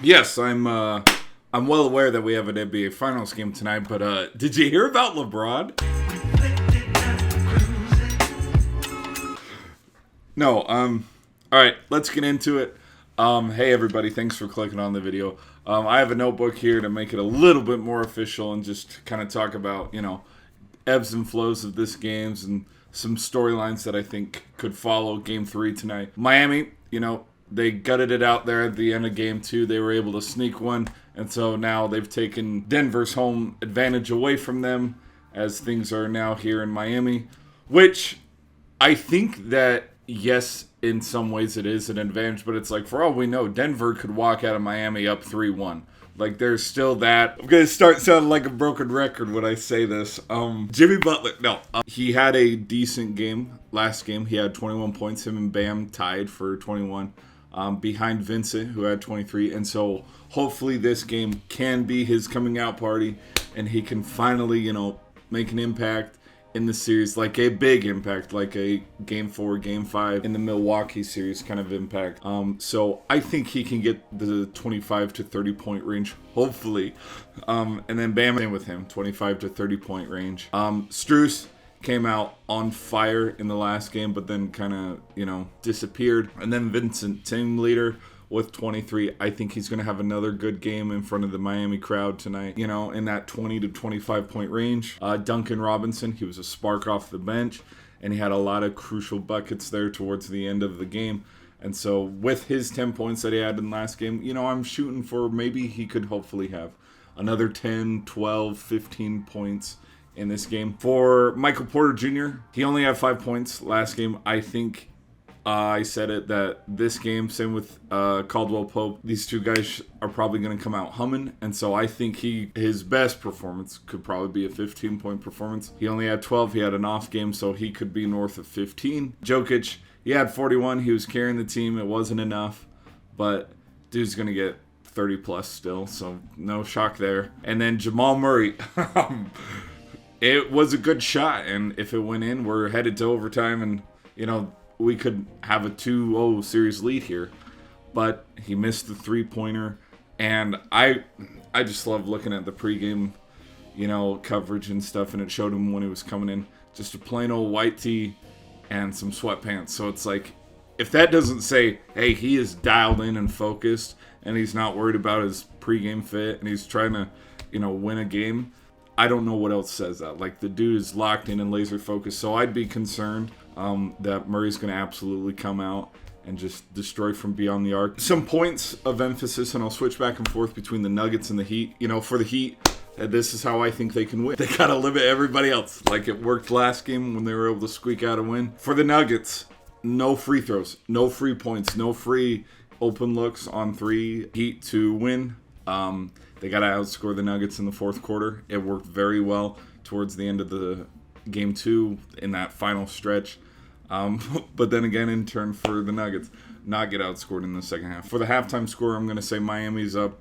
Yes, I'm well aware that we have an NBA Finals game tonight, but did you hear about LeBron? No, all right, let's get into it. Hey everybody, thanks for clicking on the video. I have a notebook here to make it a little bit more official and just kind of talk about, ebbs and flows of this games and some storylines that I think could follow Game 3 tonight. Miami, they gutted it out there at the end of Game 2. They were able to sneak one, and so now they've taken Denver's home advantage away from them as things are now here in Miami, which I think that, yes, in some ways it is an advantage, but it's like, for all we know, Denver could walk out of Miami up 3-1. Like, there's still that. I'm going to start sounding like a broken record when I say this. Jimmy Butler, he had a decent game last game. He had 21 points. Him and Bam tied for 21 behind Vincent, who had 23. And so hopefully this game can be his coming out party, and he can finally, make an impact in the series, like a big impact, like a Game 4, Game 5 in the Milwaukee series kind of impact. So I think he can get the 25 to 30 point range, hopefully. And then Bam in with him, 25 to 30 point range. Strus came out on fire in the last game, but then kind of, disappeared. And then Vincent, team leader, with 23. I think he's going to have another good game in front of the Miami crowd tonight, in that 20 to 25 point range. Duncan Robinson, he was a spark off the bench, and he had a lot of crucial buckets there towards the end of the game. And so with his 10 points that he had in the last game, I'm shooting for maybe he could hopefully have another 10, 12, 15 points in this game. For Michael Porter Jr., he only had 5 points last game. I think I said it that this game, same with Caldwell Pope, these two guys are probably going to come out humming, and so I think his best performance could probably be a 15-point performance. He only had 12. He had an off game, so he could be north of 15. Jokic, he had 41. He was carrying the team. It wasn't enough, but dude's going to get 30 plus still, so no shock there. And then Jamal Murray, it was a good shot, and if it went in, we're headed to overtime, and we could have a 2-0 series lead here, but he missed the three-pointer, and I just love looking at the pregame, coverage and stuff, and it showed him when he was coming in, just a plain old white tee and some sweatpants. So it's like, if that doesn't say, hey, he is dialed in and focused, and he's not worried about his pregame fit, and he's trying to, win a game, I don't know what else says that. Like, the dude is locked in and laser focused, so I'd be concerned that Murray's going to absolutely come out and just destroy from beyond the arc. Some points of emphasis, and I'll switch back and forth between the Nuggets and the Heat. For the Heat, this is how I think they can win. They got to limit everybody else, like it worked last game when they were able to squeak out a win. For the Nuggets, no free throws, no free points, no free open looks on three. Heat to win. They got to outscore the Nuggets in the fourth quarter. It worked very well towards the end of the Game 2 in that final stretch. But then again, in turn for the Nuggets, not get outscored in the second half. For the halftime score, I'm going to say Miami's up,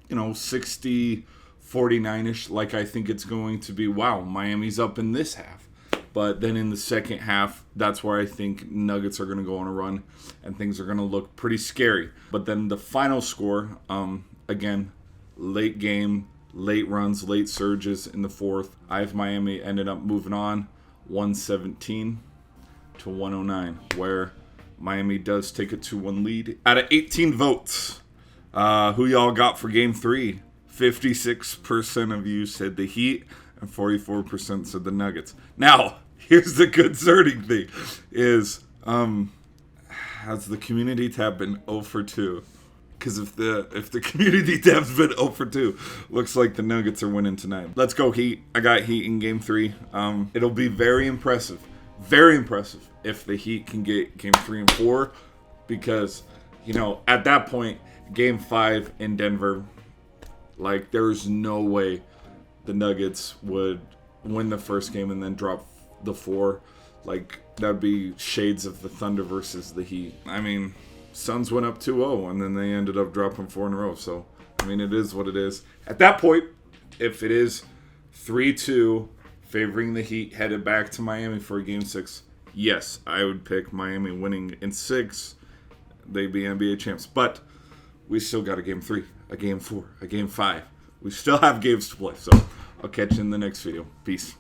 60-49-ish, like I think it's going to be. Wow, Miami's up in this half. But then in the second half, that's where I think Nuggets are going to go on a run, and things are going to look pretty scary. But then the final score, again, late game, late runs, late surges in the fourth. I have Miami ended up moving on 117 to 109, where Miami does take a 2-1 lead. Out of 18 votes, who y'all got for Game 3? 56% of you said the Heat, and 44% said the Nuggets. Now, here's the concerning thing, is has the community tab been 0 for 2? Because if the community tab's been 0 for 2, looks like the Nuggets are winning tonight. Let's go Heat. I got Heat in Game 3. It'll be very impressive if the Heat can get Game 3 and 4, because, at that point, Game 5 in Denver, like, there's no way the Nuggets would win the first game and then drop the 4. Like, that'd be shades of the Thunder versus the Heat. I mean, Suns went up 2-0, and then they ended up dropping 4 in a row. So, it is what it is. At that point, if it is 3-2, favoring the Heat, headed back to Miami for Game 6, yes, I would pick Miami winning in 6. They'd be NBA champs. But we still got a Game 3. a game 4, a game 5. We still have games to play, so I'll catch you in the next video. Peace.